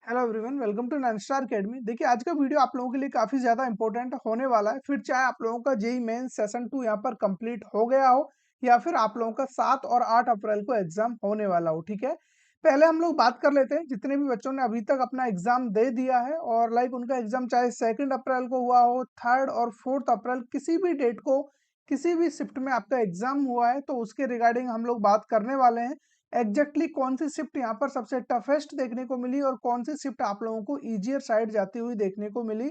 Hello everyone, welcome to nine star academy. देखिए, आज का वीडियो आप लोगों के लिए काफ़ी ज़्यादा इंपॉर्टेंट होने वाला है। फिर चाहे आप लोगों का जेईई मेन सेशन 2 यहाँ पर कंप्लीट हो गया हो या फिर आप लोगों का 7 और 8 अप्रैल को एग्जाम होने वाला हो। ठीक है, पहले हम लोग बात कर लेते हैं जितने भी बच्चों ने अभी तक अपना एग्जाम दे दिया है और उनका एग्जाम चाहे 2 अप्रैल को हुआ हो, 3 और 4 अप्रैल किसी भी डेट को किसी भी शिफ्ट में आपका एग्जाम हुआ है, तो उसके रिगार्डिंग हम लोग बात करने वाले हैं। एग्जैक्टली कौन सी शिफ्ट यहाँ पर सबसे टफेस्ट देखने को मिली और कौन सी शिफ्ट आप लोगों को इजियर साइड जाती हुई देखने को मिली,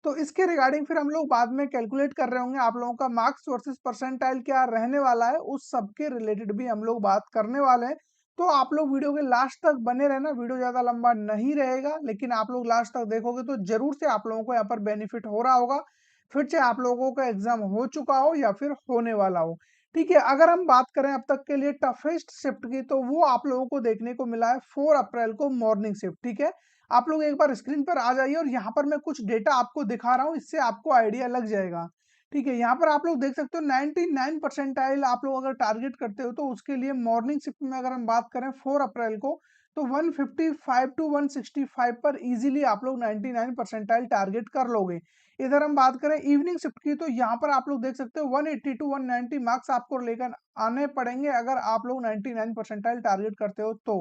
तो इसके रिगार्डिंग फिर हम लोग बाद में कैलकुलेट कर रहे होंगे आप लोगों का मार्क्स वर्सेस परसेंटाइल क्या रहने वाला है, उस सब के रिलेटेड भी हम लोग बात करने वाले हैं। तो आप लोग वीडियो के लास्ट तक बने रहना, वीडियो ज़्यादा लंबा नहीं रहेगा, लेकिन आप लोग लास्ट तक देखोगे तो जरूर से आप लोगों को यहाँ पर बेनिफिट हो रहा होगा, फिर चाहे आप लोगों का एग्जाम हो चुका हो या फिर होने वाला हो। ठीक है, अगर हम बात करें अब तक के लिए टफेस्ट शिफ्ट की, तो वो आप लोगों को देखने को मिला है 4 अप्रैल को मॉर्निंग शिफ्ट। ठीक है, आप लोग एक बार स्क्रीन पर आ जाइए और यहाँ पर मैं कुछ डेटा आपको दिखा रहा हूँ, इससे आपको आइडिया लग जाएगा। ठीक है, यहाँ पर आप लोग देख सकते हो 99 परसेंटाइल आप लोग अगर टारगेट करते हो, तो उसके लिए मॉर्निंग शिफ्ट में अगर हम बात करें 4 अप्रैल को, तो 155 टू 165 पर इजीली आप लोग 99 परसेंटाइल टारगेट कर लोगे। इधर हम बात करें इवनिंग शिफ्ट की, तो यहाँ पर आप लोग देख सकते हो 180 टू 190 मार्क्स आपको लेकर आने पड़ेंगे अगर आप लोग 99 परसेंटाइल टारगेट करते हो तो।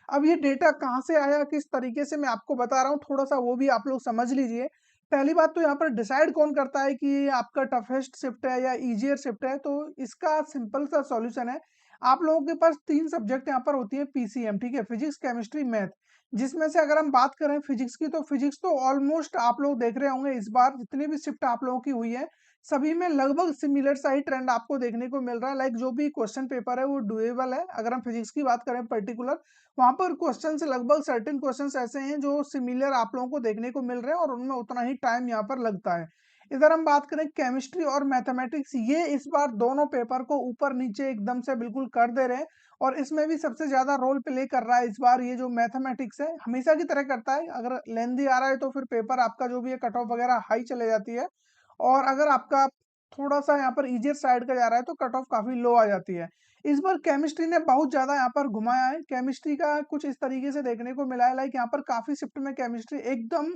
अब ये डेटा कहाँ से आया, किस तरीके से मैं आपको बता रहा हूँ, थोड़ा सा वो भी आप लोग समझ लीजिए। पहली बात तो यहाँ पर डिसाइड कौन करता है कि आपका टफेस्ट शिफ्ट है या इजियर शिफ्ट है, तो इसका सिंपल सा सॉल्यूशन है। आप लोगों के पास 3 सब्जेक्ट यहाँ पर होती है पीसीएम, ठीक है, फिजिक्स केमिस्ट्री मैथ, जिसमें से अगर हम बात करें फिजिक्स की, तो फिजिक्स तो ऑलमोस्ट आप लोग देख रहे होंगे इस बार जितनी भी शिफ्ट आप लोगों की हुई है, सभी में लगभग सिमिलर सा ही ट्रेंड आपको देखने को मिल रहा है। लाइक जो भी क्वेश्चन पेपर है वो डुएबल है। अगर हम फिजिक्स की बात करें पर्टिकुलर, वहां पर क्वेश्चन से लगभग सर्टेन क्वेश्चंस ऐसे हैं जो सिमिलर आप लोगों को देखने को मिल रहे हैं और उनमें उतना ही टाइम यहाँ पर लगता है। इधर हम बात करें केमिस्ट्री और मैथमेटिक्स, ये इस बार दोनों पेपर को ऊपर नीचे एकदम से बिल्कुल कर दे रहे हैं और इसमें भी सबसे ज्यादा रोल प्ले कर रहा है इस बार ये जो मैथमेटिक्स है, हमेशा की तरह करता है। अगर लेंदी आ रहा है तो फिर पेपर आपका जो भी है कट ऑफ वगैरह हाई चले जाती है, और अगर आपका थोड़ा सा यहाँ पर इजियर साइड का जा रहा है तो कट ऑफ काफी लो आ जाती है। इस बार केमिस्ट्री ने बहुत ज्यादा यहाँ पर घुमाया है। केमिस्ट्री का कुछ इस तरीके से देखने को मिला है, लाइक यहाँ पर काफी शिफ्ट में केमिस्ट्री एकदम,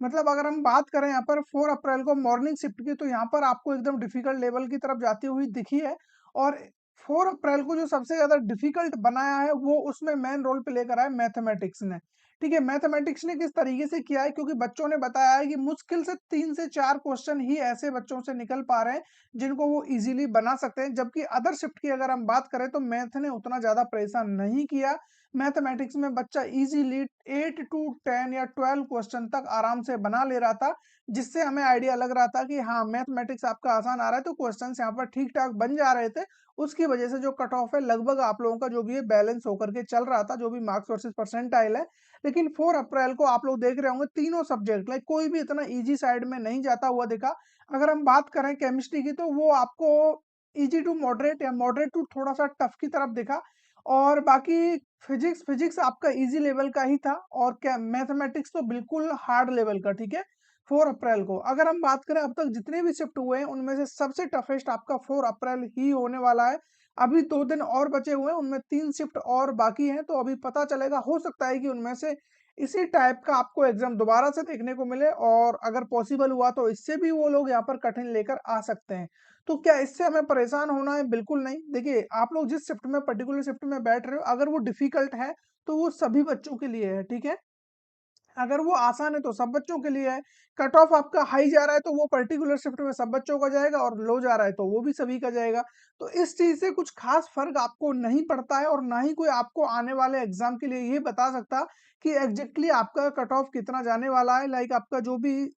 मतलब अगर हम बात करें यहाँ पर 4 अप्रैल को मॉर्निंग शिफ्ट की, तो यहाँ पर आपको एकदम डिफिकल्ट लेवल की तरफ जाती हुई दिखी है। और 4 अप्रैल को जो सबसे ज्यादा डिफिकल्ट बनाया है वो उसमें मेन रोल प्ले करा है मैथमेटिक्स ने। ठीक है, मैथमेटिक्स ने किस तरीके से किया है, क्योंकि बच्चों ने बताया है कि मुश्किल से 3 से 4 क्वेश्चन ही ऐसे बच्चों से निकल पा रहे हैं जिनको वो इजीली बना सकते हैं, जबकि अदर शिफ्ट की अगर हम बात करें तो मैथ ने उतना ज्यादा परेशान नहीं किया। मैथमेटिक्स में बच्चा इजीली 8 टू 10 या 12 क्वेश्चन तक आराम से बना ले रहा था, जिससे हमें आइडिया लग रहा था कि हाँ मैथमेटिक्स आपका आसान आ रहा है, तो क्वेश्चंस यहाँ पर ठीक ठाक बन जा रहे थे। उसकी वजह से जो कट ऑफ है लगभग आप लोगों का जो भी है बैलेंस होकर के चल रहा था, जो भी मार्क्स वर्सेस परसेंटाइल है। लेकिन 4 अप्रैल को आप लोग देख रहे होंगे तीनों सब्जेक्ट लाइक कोई भी इतना इजी साइड में नहीं जाता हुआ दिखा। अगर हम बात करें केमिस्ट्री की, तो वो आपको इजी टू मॉडरेट या मॉडरेट टू थोड़ा सा टफ की तरफ दिखा, और बाकी फिजिक्स फिजिक्स आपका इजी लेवल का ही था, और क्या मैथमेटिक्स तो बिल्कुल हार्ड लेवल का। ठीक है, 4 अप्रैल को अगर हम बात करें अब तक जितने भी शिफ्ट हुए हैं उनमें से सबसे टफेस्ट आपका 4 अप्रैल ही होने वाला है। अभी 2 दिन और बचे हुए हैं, उनमें 3 शिफ्ट और बाकी हैं, तो अभी पता चलेगा, हो सकता है कि उनमें से इसी टाइप का आपको एग्जाम दोबारा से देखने को मिले, और अगर पॉसिबल हुआ तो इससे भी वो लोग यहाँ पर कठिन लेकर आ सकते हैं। तो क्या इससे हमें परेशान होना है? बिल्कुल नहीं। देखिए, आप लोग जिस शिफ्ट में पर्टिकुलर शिफ्ट में बैठ रहे हो, अगर वो डिफिकल्ट है तो वो सभी बच्चों के लिए है। ठीक है, अगर वो आसान है तो सब बच्चों के लिए है। कट ऑफ आपका हाई जा रहा है तो वो पर्टिकुलर शिफ्ट में सब बच्चों का जाएगा, और लो जा रहा है तो वो भी सभी का जाएगा। तो इस चीज से कुछ खास फर्क आपको नहीं पड़ता है, और ना ही कोई आपको आने वाले एग्जाम के लिए ये बता सकता कि एग्जैक्टली आपका कट ऑफ कितना जाने वाला है। लाइक आपका जो भी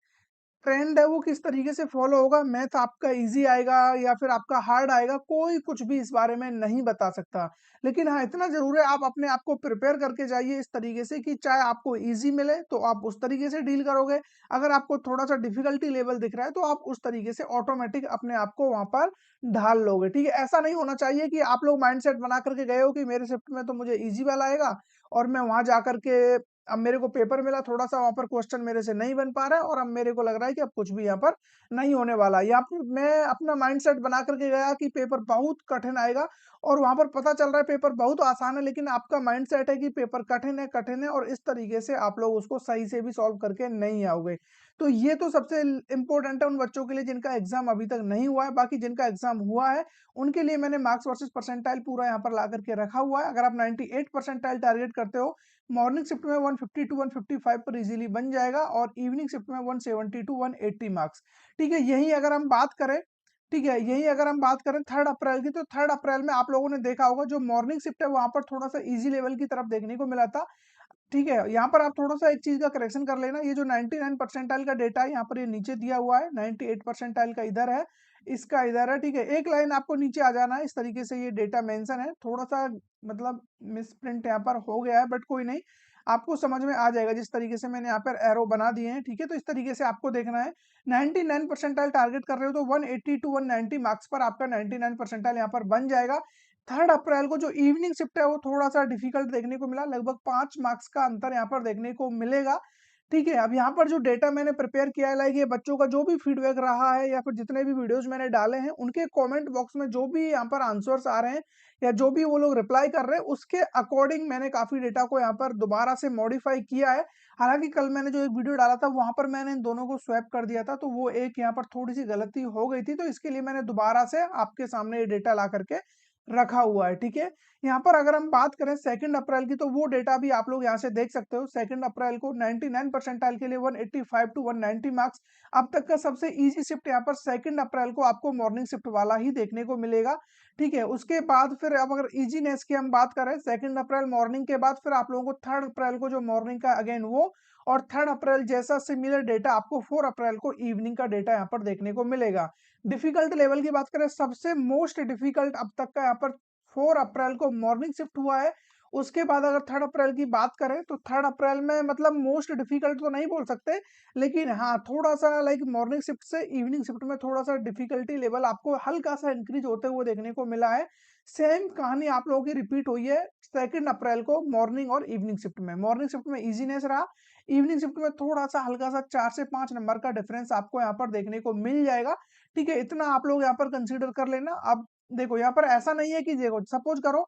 ट्रेंड है वो किस तरीके से फॉलो होगा, मैथ आपका इजी आएगा या फिर आपका हार्ड आएगा, कोई कुछ भी इस बारे में नहीं बता सकता। लेकिन हाँ, इतना जरूर है, आप अपने आप को प्रिपेयर करके जाइए इस तरीके से कि चाहे आपको इजी मिले तो आप उस तरीके से डील करोगे, अगर आपको थोड़ा सा डिफिकल्टी लेवल दिख रहा है तो आप उस तरीके से ऑटोमेटिक अपने आप को वहां पर ढाल लोगे। ठीक है, ऐसा नहीं होना चाहिए कि आप लोग माइंडसेट बना करके गए हो कि मेरे शिफ्ट में तो मुझे इजी वाला आएगा और मैं वहां जा करके अब मेरे को पेपर मिला, थोड़ा-सा वहाँ पर क्वेश्चन मेरे से नहीं बन पा रहा है और अब मेरे को लग रहा है कि अब कुछ भी यहाँ पर नहीं होने वाला। यहाँ पर मैं अपना माइंडसेट बना कर के गया कि पेपर बहुत कठिन आएगा और वहाँ पर पता चल रहा है पेपर बहुत आसान है, लेकिन आपका माइंडसेट है कि पेपर कठिन है और इस तरीके से आप लोग उसको सही से भी सॉल्व करके नहीं आओगे। तो ये तो सबसे इम्पोर्टेंट है उन बच्चों के लिए जिनका एग्ज़ाम अभी तक नहीं हुआ है, बाकी जिनका एग्ज़ाम हुआ है, उनके लिए मैंने मार्क्स वर्सेस परसेंटाइल पूरा यहाँ पर ला कर के रखा हुआ है। अगर आप 98 परसेंटाइल टारगेट करते हो, मॉर्निंग शिफ्ट में 150 टू 155 पर इजीली बन जाएगा और इवनिंग शिफ्ट में 170 टू 180 मार्क्स। ठीक है, यही अगर हम बात करें, ठीक है, यही अगर हम बात करें 3 अप्रैल की, तो 3 अप्रैल में आप लोगों ने देखा होगा जो मॉर्निंग शिफ्ट है वहाँ पर थोड़ा-सा ईज़ी लेवल की तरफ देखने को मिला था। ठीक है, यहाँ पर आप थोड़ा-सा एक चीज़ का करेक्शन कर लेना, ये जो 99 परसेंटाइल का डेटा है, यहाँ पर ये नीचे दिया हुआ है, 98 परसेंटाइल का इधर है, इसका इधर है, ठीक है? एक लाइन आपको नीचे आ जाना है, इस तरीके से ये डेटा मेंशन है, थोड़ा-सा मतलब मिसप्रिंट यहाँ पर हो गया है, बट कोई नहीं, आपको समझ में आ जाएगा जिस तरीके से मैंने यहाँ पर एरो बना दिए हैं, ठीक है? तो इस तरीके से आपको देखना है, 99 परसेंटाइल टारगेट कर रहे हो तो 180 टू 190 मार्क्स पर आपका 99 परसेंटाइल यहाँ पर बन जाएगा। 3 अप्रैल को जो इवनिंग शिफ्ट है वो थोड़ा-सा डिफ़िकल्ट देखने को मिला, लगभग 5 मार्क्स का अंतर यहाँ पर देखने को मिलेगा। ठीक है, अब यहाँ पर जो डेटा मैंने प्रिपेयर किया है, लाइक ये बच्चों का जो भी फीडबैक रहा है या फिर जितने भी वीडियोज़ मैंने डाले हैं, उनके कमेंट बॉक्स में जो भी यहाँ पर आंसर्स आ रहे हैं या जो भी वो लोग रिप्लाई कर रहे हैं, उसके अकॉर्डिंग मैंने काफ़ी डेटा को यहाँ पर दोबारा से मॉडिफ़ाई किया है। हालाँकि कल मैंने जो एक वीडियो डाला था, वहाँ पर मैंने इन दोनों को स्वैप कर दिया था, तो वो एक यहाँ पर थोड़ी-सी गलती हो गई थी, तो इसके लिए मैंने दोबारा से आपके सामने ये डेटा ला कर के रखा हुआ है, ठीक है? यहाँ पर अगर हम बात करें 2 अप्रैल की, तो वो डेटा भी आप लोग यहाँ से देख सकते हो। 2 अप्रैल को 99 परसेंटाइल के लिए 185 टू 190 मार्क्स। अब तक का सबसे ईज़ी शिफ्ट यहाँ पर 2 अप्रैल को आपको मॉर्निंग शिफ्ट वाला ही देखने को मिलेगा, ठीक है? उसके बाद फिर अब अगर ईज़ीनेस की हम बात करें, 2 अप्रैल मॉर्निंग के बाद फिर आप लोगों को 3 अप्रैल को जो मॉर्निंग का अगेन वो और 3 अप्रैल जैसा सिमिलर डेटा आपको 4 अप्रैल को इवनिंग का डेटा यहाँ पर देखने को मिलेगा। डिफ़िकल्ट लेवल की बात करें, सबसे मोस्ट डिफ़िकल्ट अब तक का यहाँ पर 4 अप्रैल को मॉर्निंग शिफ्ट हुआ है। उसके बाद अगर 3 अप्रैल की बात करें, तो 3 अप्रैल में मतलब मोस्ट डिफ़िकल्ट तो नहीं बोल सकते, लेकिन हाँ, थोड़ा-सा लाइक मॉर्निंग शिफ्ट से इवनिंग शिफ्ट में थोड़ा-सा डिफ़िकल्टी लेवल आपको हल्का-सा इंक्रीज़ होते हुए देखने को मिला है। सेम कहानी आप लोगों की रिपीट हुई है 2 अप्रैल को मॉर्निंग और इवनिंग शिफ्ट में। मॉर्निंग शिफ्ट में ईज़ीनेस रहा, इवनिंग शिफ्ट में थोड़ा-सा हल्का-सा 4 से 5 नंबर का डिफ़रेंस आपको यहाँ पर देखने को मिल जाएगा। ठीक है, इतना आप लोग यहाँ पर कंसीडर कर लेना। अब देखो यहाँ पर ऐसा नहीं है कि देखो सपोज़ करो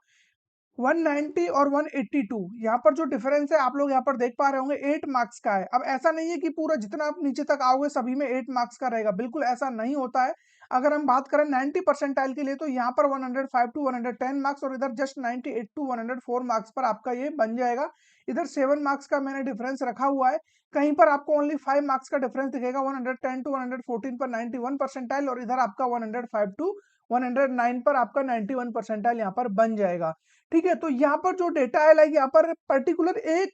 190 और 182 यहाँ पर जो डिफरेंस है आप लोग यहाँ पर देख पा रहे होंगे 8 मार्क्स का है। अब ऐसा नहीं है कि पूरा जितना आप नीचे तक आओगे सभी में 8 मार्क्स का रहेगा, बिल्कुल ऐसा नहीं होता है। अगर हम बात करें 90 परसेंटाइल के लिए तो यहाँ पर 105 टू 110 मार्क्स और इधर जस्ट 98 टू 104 मार्क्स पर आपका ये बन जाएगा। इधर 7 मार्क्स का मैंने डिफरेंस रखा हुआ है। कहीं पर आपको ओनली 5 मार्क्स का डिफरेंस दिखेगा 110 टू 114 पर 91 परसेंटाइल और इधर आपका 105 टू 109 पर आपका 91 परसेंटाइल यहाँ पर बन जाएगा। ठीक है, तो यहाँ पर जो डेटा है लाइक यहाँ पर पर्टिकुलर एक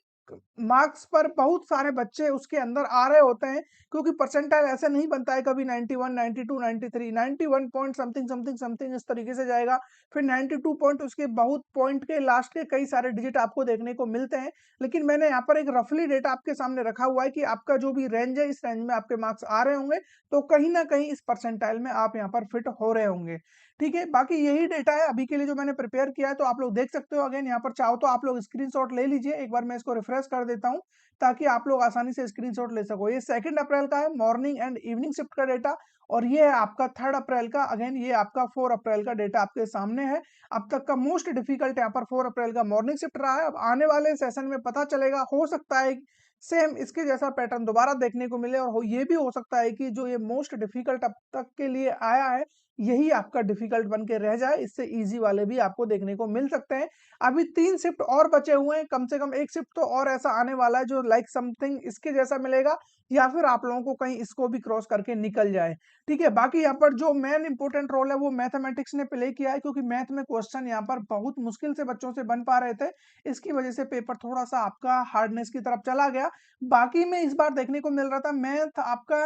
मार्क्स पर बहुत सारे बच्चे उसके अंदर आ रहे होते हैं, क्योंकि परसेंटाइल ऐसे नहीं बनता है कभी 91, 92, 93, 91 पॉइंट समथिंग समथिंग समथिंग इस तरीके से जाएगा, फिर 92 पॉइंट उसके बहुत पॉइंट के लास्ट के कई सारे डिजिट आपको देखने को मिलते हैं। लेकिन मैंने यहाँ पर एक रफली डेटा आपके सामने रखा हुआ है कि आपका जो भी रेंज है इस रेंज में आपके मार्क्स आ रहे होंगे, तो कहीं ना कहीं इस परसेंटाइल में आप यहाँ पर फिट हो रहे होंगे। ठीक है, बाकी यही डेटा है अभी के लिए जो मैंने प्रिपेयर किया है, तो आप लोग देख सकते हो। अगेन यहाँ पर चाहो तो आप लोग स्क्रीनशॉट ले लीजिए, एक बार मैं इसको रिफ्रेश कर देता हूँ ताकि आप लोग आसानी से स्क्रीनशॉट ले सको। ये 2 अप्रैल का है मॉर्निंग एंड इवनिंग शिफ्ट का डेटा और ये है आपका 3 अप्रैल का। अगेन ये आपका 4 अप्रैल का डेटा आपके सामने है। अब तक का मोस्ट डिफिकल्ट यहाँ पर 4 अप्रैल का मॉर्निंग शिफ्ट रहा है। अब आने वाले सेशन में पता चलेगा, हो सकता है सेम इसके जैसा पैटर्न दोबारा देखने को मिले और ये भी हो सकता है कि जो ये मोस्ट डिफिकल्ट अब तक के लिए आया है यही आपका डिफिकल्ट बन के रह जाए, इससे इजी वाले भी आपको देखने को मिल सकते हैं। अभी 3 शिफ्ट और बचे हुए हैं, कम से कम 1 शिफ्ट तो और ऐसा आने वाला है जो लाइक समथिंग इसके जैसा मिलेगा या फिर आप लोगों को कहीं इसको भी क्रॉस करके निकल जाए। ठीक है, बाकी यहाँ पर जो मेन इंपॉर्टेंट रोल है वो मैथमेटिक्स ने प्ले किया है, क्योंकि मैथ में क्वेश्चन यहाँ पर बहुत मुश्किल से बच्चों से बन पा रहे थे। इसकी वजह से पेपर थोड़ा-सा आपका हार्डनेस की तरफ चला गया। बाकी में इस बार देखने को मिल रहा था मैथ आपका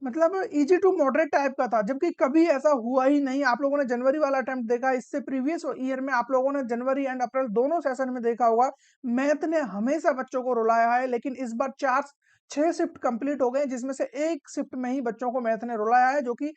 मतलब ईज़ी टू मॉडरेट टाइप का था, जबकि कभी ऐसा हुआ ही नहीं। आप लोगों ने जनवरी वाला अटेम्प्ट देखा, इससे प्रीवियस ईयर में आप लोगों ने जनवरी एंड अप्रैल दोनों सेशन में देखा होगा, मैथ ने हमेशा बच्चों को रुलाया है। लेकिन इस बार 4 6 शिफ्ट कंप्लीट हो गए, जिसमें से 1 शिफ्ट में ही बच्चों को मैथ ने रुलाया है, जो कि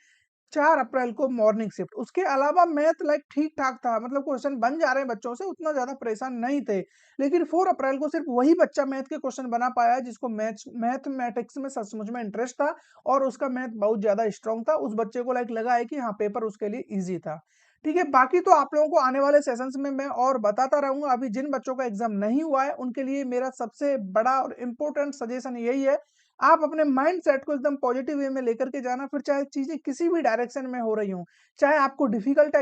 4 अप्रैल को मॉर्निंग शिफ्ट। उसके अलावा मैथ लाइक ठीक-ठाक था, मतलब क्वेश्चन बन जा रहे हैं बच्चों से, उतना ज़्यादा परेशान नहीं थे। लेकिन 4 अप्रैल को सिर्फ वही बच्चा मैथ के क्वेश्चन बना पाया जिसको मैथमेटिक्स में सचमुच में इंटरेस्ट था और उसका मैथ बहुत ज़्यादा स्ट्रॉन्ग था। उस बच्चे को लाइक लगा है कि हाँ, पेपर उसके लिए ईज़ी था। ठीक है, बाकी तो आप लोगों को आने वाले सेशंस में मैं और बताता रहूँगा। अभी जिन बच्चों का एग्ज़ाम नहीं हुआ है, उनके लिए मेरा सबसे बड़ा और इम्पोर्टेंट सजेशन यही है, आप अपने माइंडसेट को एकदम पॉजिटिव वे में लेकर के जाना, फिर चाहे चीज़ें किसी भी डायरेक्शन में हो रही हों। चाहे आपको डिफ़िकल्ट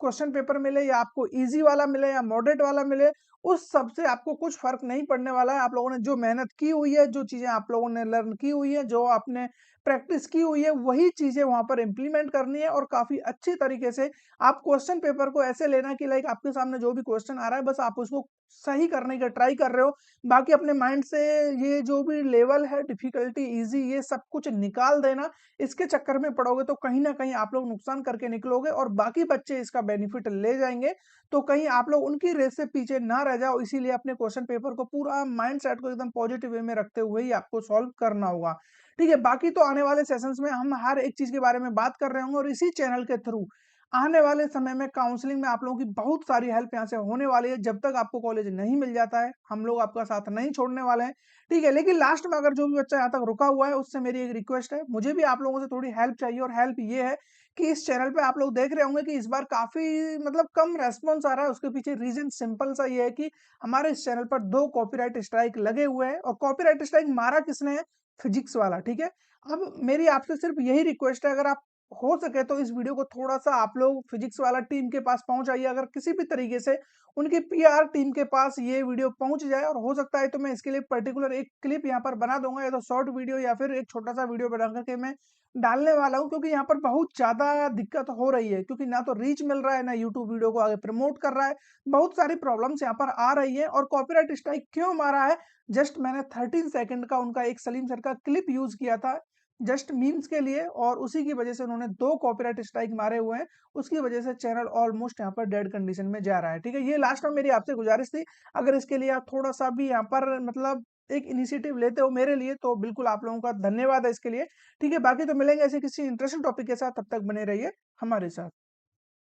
क्वेश्चन पेपर मिले या आपको ईज़ी वाला मिले या मॉडरेट वाला मिले, उस सब से आपको कुछ फ़र्क नहीं पड़ने वाला है। आप लोगों ने जो मेहनत की हुई है, जो चीज़ें आप लोगों ने लर्न की हुई है, जो आपने प्रैक्टिस की हुई है, वही चीज़ें वहाँ पर इम्प्लीमेंट करनी है और काफ़ी अच्छी तरीके से आप क्वेश्चन पेपर को ऐसे लेना कि लाइक आपके सामने जो भी क्वेश्चन आ रहा है, बस आप उसको सही करने का ट्राई कर रहे हो। बाकी अपने माइंड से ये जो भी लेवल है डिफ़िकल्टी, ईज़ी, ये सब कुछ निकाल देना। इसके चक्कर में पड़ोगे तो कहीं न कहीं आप लोग नुकसान करके निकलोगे और बाकी बच्चे इसका बेनिफिट ले जाएँगे। तो कहीं आप लोग उनकी रेस से पीछे ना रह जाओ, इसीलिए अपने क्वेश्चन पेपर को पूरा माइंडसेट को एकदम पॉजिटिव वे में रखते हुए ही आपको सॉल्व करना होगा। ठीक है, बाकी तो आने वाले सेशंस में हम हर एक चीज़ के बारे में बात कर रहे होंगे और इसी चैनल के थ्रू आने वाले समय में काउंसलिंग में आप लोगों की बहुत सारी हेल्प यहाँ से होने वाली है। जब तक आपको कॉलेज नहीं मिल जाता है, हम लोग आपका साथ नहीं छोड़ने वाले हैं, ठीक है? लेकिन लास्ट में अगर जो भी बच्चा यहाँ तक रुका हुआ है, उससे मेरी एक रिक्वेस्ट है, मुझे भी आप लोगों से थोड़ी हेल्प चाहिए और हेल्प ये है कि इस चैनल पे आप लोग देख रहे होंगे कि इस बार काफ़ी मतलब कम रिस्पॉन्स आ रहा है, उसके पीछे रीज़न सिंपल सा ये है कि हमारे इस चैनल पर 2 कॉपीराइट स्ट्राइक लगे हुए हैं और कॉपीराइट स्ट्राइक मारा किसने है? फिज़िक्स वाला, ठीक है? अब मेरी आपसे सिर्फ़ यही रिक्वेस्ट है, अगर आप हो सके तो इस वीडियो को थोड़ा-सा आप लोग फिज़िक्स वाला टीम के पास पहुँचाइए। अगर किसी भी तरीके से उनकी पीआर टीम के पास ये वीडियो पहुँच जाए और हो सकता है तो मैं इसके लिए पर्टिकुलर एक क्लिप यहाँ पर बना दूँगा या तो शॉर्ट वीडियो या फिर एक छोटा-सा वीडियो बना कर के मैं डालने वाला हूँ, क्योंकि यहाँ पर बहुत ज़्यादा दिक्कत हो रही है, क्योंकि ना तो रीच मिल रहा है, ना यूट्यूब वीडियो को आगे प्रमोट कर रहा है। बहुत सारी प्रॉब्लम्स यहाँ पर आ रही हैं और कॉपीराइट स्ट्राइक क्यों मारा है? जस्ट मैंने 13 सेकंड का उनका एक सलीम सर का क्लिप यूज़ किया था जस्ट मीम्स के लिए और उसी की वजह से उन्होंने 2 कॉपीराइट स्ट्राइक मारे हुए हैं। उसकी वजह से चैनल ऑलमोस्ट यहाँ पर डेड कंडीशन में जा रहा है, ठीक है? ये लास्ट में मेरी आपसे गुज़ारिश थी, अगर इसके लिए आप थोड़ा-सा भी यहाँ पर मतलब एक इनिशिएटिव लेते हो मेरे लिए तो बिल्कुल आप लोगों का धन्यवाद है इसके लिए, ठीक है? बाकी तो मिलेंगे ऐसे किसी इंटरेस्टिंग टॉपिक के साथ, तब तक बने रहिए हमारे साथ।